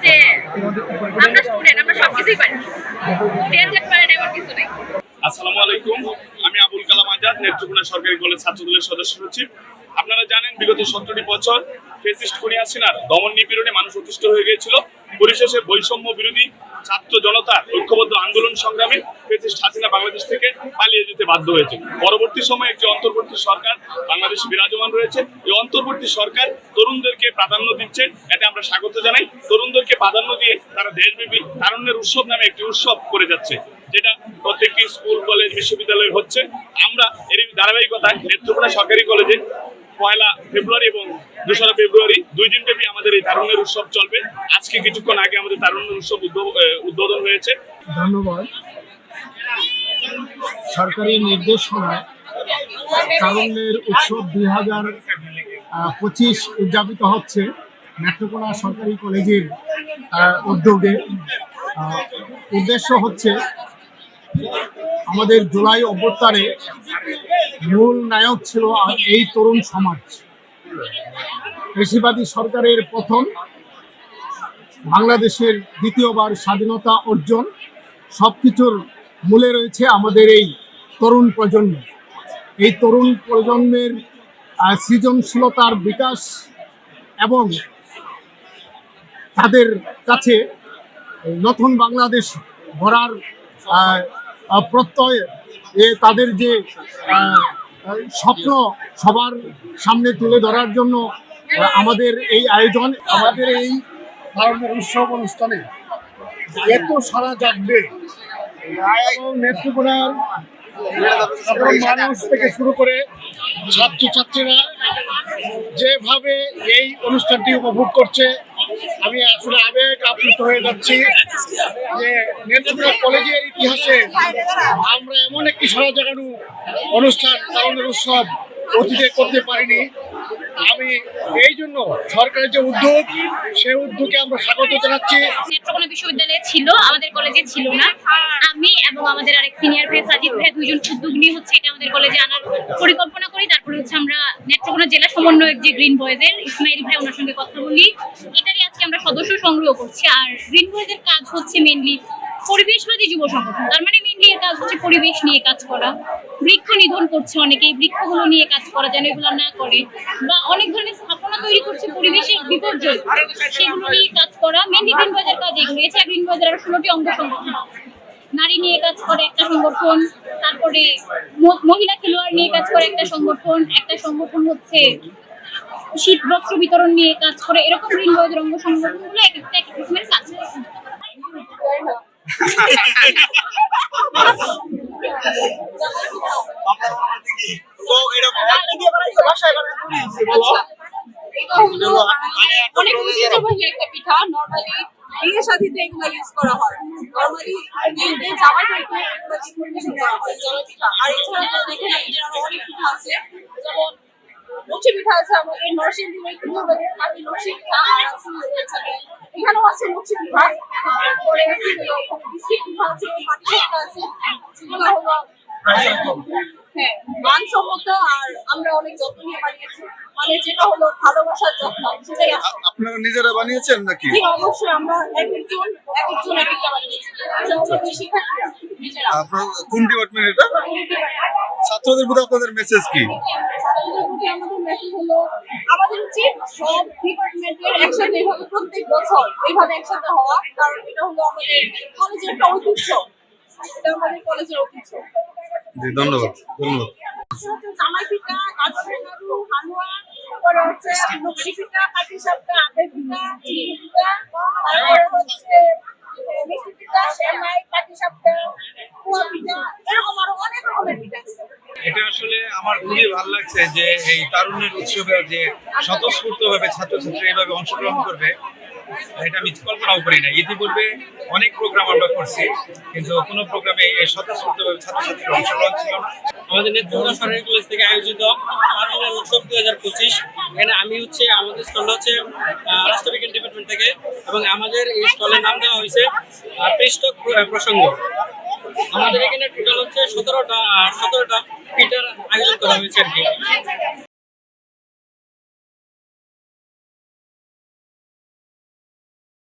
যে আমরা স্টুডেন্ট, আমরা সবকিছুই পারি, চেঞ্জের পারে না এমন কিছু নেই। আসসালামু আলাইকুম, আমি আবুল কালাম আজাদ, নেত্রকোনা সরকারি কলেজ ছাত্রদলের সদস্য সচিব। আপনারা জানেন বিগত 17টি বছর ফ্যাসিস্ট খুনি হাসিনার দমন নিপীড়নে মানুষ অতিষ্ঠ হয়ে গিয়েছিল। পরিশেষে বৈষম্য বিরোধী ছাত্র জনতার ঐক্যবদ্ধ আন্দোলন সংগ্রামে ফ্যাসিস্ট হাসিনা বাংলাদেশ থেকে পালিয়ে যেতে বাধ্য হয়েছে। পরবর্তী সময়ে একটি অন্তর্বর্তী সরকার বাংলাদেশে বিরাজমান রয়েছে। এই অন্তর্বর্তী সরকার তরুণদেরকে প্রাধান্য দিচ্ছে, এতে আমরা স্বাগত জানাই। তরুণদেরকে প্রাধান্য দিয়ে তারা দেশব্যাপী তারুণ্যের উৎসব নামে একটি উৎসব করে যাচ্ছে, যেটা প্রত্যেকটি স্কুল, কলেজ, বিশ্ববিদ্যালয়ে হচ্ছে। আমরা এর ধারাবাহিকতায় নেত্রকোনা সরকারি কলেজে 1 ফেব্রুয়ারি এবং 2 ফেব্রুয়ারি 2 দিনব্যাপী আমাদের এই তারুণ্যের উৎসব চলবে। আজকে কিছুক্ষণ আগে আমাদের তারুণ্যের উৎসব উদ্বোধন হয়েছে। ধন্যবাদ। সরকারি নির্দেশনায় তারুণ্যের উৎসব 2025 উদযাপিত হচ্ছে নেত্রকোনা সরকারি কলেজের উদ্যোগে। উদ্দেশ্য হচ্ছে আমাদের জুলাই অভ্যুত্থানে মূল নায়ক ছিল এই তরুণ সমাজ। পেশিবাদী সরকারের প্রথম, বাংলাদেশের দ্বিতীয়বার স্বাধীনতা অর্জন, সবকিছুর মূলে রয়েছে আমাদের এই তরুণ প্রজন্ম। এই তরুণ প্রজন্মের সৃজনশীলতার বিকাশ এবং তাদের কাছে নতুন বাংলাদেশ গড়ার প্রত্যয়, তাদের যে স্বপ্ন সবার সামনে তুলে ধরার জন্য আমাদের এই আয়োজন। আমাদের এই তারুণ্যের উৎসব অনুষ্ঠানে এত সারা জাগবে এবং নেত্রকোনার সাধারণ মানুষ থেকে শুরু করে ছাত্রছাত্রীরা যেভাবে এই অনুষ্ঠানটি উপভোগ করছে, আমি আসলে আবেগ আপ্লুত হয়ে যাচ্ছি যে নেত্রকোনা কলেজের ইতিহাসে আমরা এমন একটি সারা জাগানো অনুষ্ঠান, তারুণ্যের উৎসব অতীতে করতে পারিনি। আমি এই জন্য সরকারের যে উদ্যোগ, সেই উদ্যোগে আমরা স্বাগত জানাচ্ছি। নেত্রকোনা বিশ্ববিদ্যালয়ে ছিল, আমাদের কলেজে ছিল না। আমি এবং আমাদের আরেক সিনিয়র ভাই সাজিদ ভাই দুইজন উদ্যোগ নিয়ে হচ্ছে এটা আমাদের কলেজে আনার পরিকল্পনা করি। তারপরে হচ্ছে আমরা নেত্রকোনা জেলা সমন্বয়ক যে গ্রিন বয়েজের ইসমাইল ভাই, ওনার সঙ্গে কথা বলি। এটারই আজকে আমরা সদস্য সংগ্রহ করছি। আর গ্রিন বয়েজের কাজ হচ্ছে মেইনলি পরিবেশবাদী যুব সংগঠন, তার মানে মেইনলি এর কাজ হচ্ছে পরিবেশ নিয়ে কাজ করা। বৃক্ষ নিধন করছে অনেকেই, বৃক্ষগুলো নিয়ে কাজ করা যেন এগুলো না করে, বা অনেক ধরনের স্থাপনা তৈরি করছে পরিবেশের বিপর্যয়, সেগুলো নিয়ে কাজ করা। মেইনলি গ্রিন বয়েজের কাজ এগুলো। এছাড়া গ্রিন বয়েজের আরো 16টি অঙ্গ সংগঠন আছে। নারী নিয়ে কাজ করে একটা সংগঠন, তারপরে মহিলা খেলোয়াড় নিয়ে কাজ করে একটা সংগঠন হচ্ছে শীত বস্ত্র বিতরণ নিয়ে কাজ করে। এরকম গ্রিন বয়েজের অঙ্গ সংগঠনগুলো এক একটা এক রকমের কাজ করে। অনেক ঐতিহ্যবাহী একটা পিঠা। নরমালি বিয়ে শাদীতে এগুলো ইউজ করা হয়। নরমালি বিয়েতে জামাইদেরকে এগুলো পরিবেশন করা হয়, জামাই পিঠা। আর এছাড়া তো দেখেন আমাদের আরো অনেক পিঠা আছে, যেমন লক্ষ্মী পিঠা আছে আমাদের নরসিংদীর ঐতিহ্যবাহী লক্ষ্মী পিঠা। আর আছে এখানেও আছে লক্ষ্মী পিঠা। তারপরে বিস্কিট পিঠা আছে, পাটিসাপটা আছে, যেগুলো হলো হ্যাঁ মানসম্মত আর আমরা অনেক যত্ন নিয়ে বানিয়েছি। মানে যেটা হলো ভালোবাসার যত্ন, সেটাই আপনারা নিজেরা বানিয়েছেন নাকি? জি অবশ্যই, আমরা একজন একটা বানিয়েছি। শিক্ষার্থীরা নিজেরা। আপনার কোন ডিপার্টমেন্ট এটা? ছাত্রদের প্রতি আপনাদের মেসেজ কি? ছাত্রদের প্রতি আমাদের মেসেজ হলো আমাদের উচিত সব ডিপার্টমেন্টের একসাথে এইভাবে প্রত্যেক বছর এইভাবে একসাথে হওয়া, কারণ এটা হলো আমাদের কলেজের একটা ঐতিহ্য। এটা আমাদের কলেজের ঐতিহ্য। জি ধন্যবাদ। জামাই পিঠা, গাজরের নাড়ু, হালুয়া, তারপরে হচ্ছে লক্ষ্মী পিঠা, পাটিসাপটা, আবেগ পিঠা, চিনি পিঠা, তারপরে হচ্ছে মিষ্টি পিঠা, সেমাই, পাটিসাপটা, পোয়া পিঠা, এরকম আরো অনেক রকমের পিঠা আছে। এটা আসলে আমার খুবই ভালো লাগছে যে এই তারুণ্যের উৎসবে যে স্বতঃস্ফূর্তভাবে ছাত্রছাত্রী এইভাবে অংশগ্রহণ করবে, এটা আমি কল্পনাও করি না। ইতিপূর্বে অনেক প্রোগ্রাম আমরা করছি, কিন্তু কোনো প্রোগ্রামে এই স্বতঃস্ফূর্তভাবে ছাত্রছাত্রীর অংশগ্রহণ ছিল না। আমাদের নেত্রকোনা সরকারি কলেজ থেকে আয়োজিত তারুণ্যের উৎসব 2025, এখানে আমি হচ্ছে আমাদের স্টল হচ্ছে রাষ্ট্রবিজ্ঞান ডিপার্টমেন্ট থেকে, এবং আমাদের এই স্টলের নাম দেওয়া হয়েছে পৃষ্ঠক প্রসঙ্গ। আমাদের এখানে টোটাল হচ্ছে 17টা পিঠার আয়োজন করা হয়েছে আর কি।